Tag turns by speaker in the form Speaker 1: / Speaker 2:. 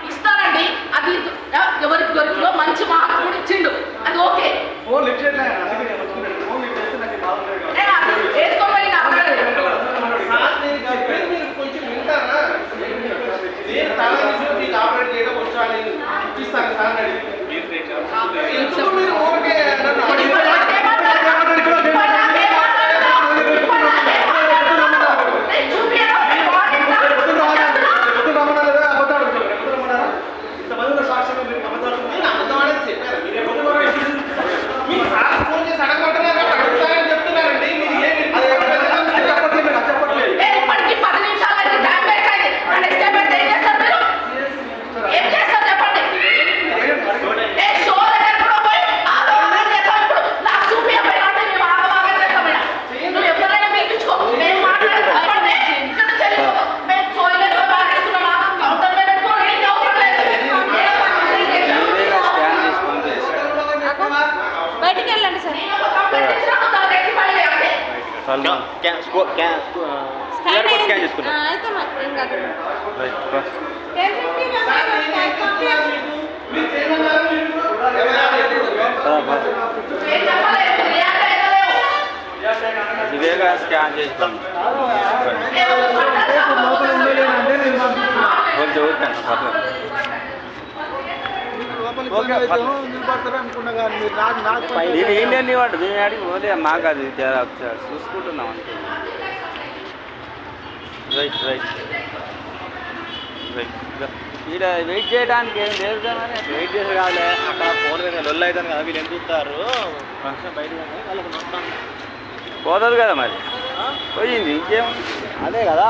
Speaker 1: ఇస్తారండి. అది ఎవరికి దొరికిలో మంచి మార్క్ కూడా ఇచ్చిండు, అది ఓకే.
Speaker 2: ఇవేగా స్కాన్ చేస్తాం ఏంటండి వాడు మేము ఆడికి పోలే, మాకు అది చూసుకుంటున్నాం అంటే. Right right right. ఇక్కడ వెయిట్ చేయడానికి ఏం లేదు కానీ వెయిట్ చేసి కావాలి. అక్కడ ఫోన్ లొల్లు అవుతాను కదా, వీళ్ళు ఎంత చూస్తారు ఫంక్షన్ బయటకు వాళ్ళకి మొత్తం పోతుంది కదా, మరి పోయింది ఇంకేం అదే కదా.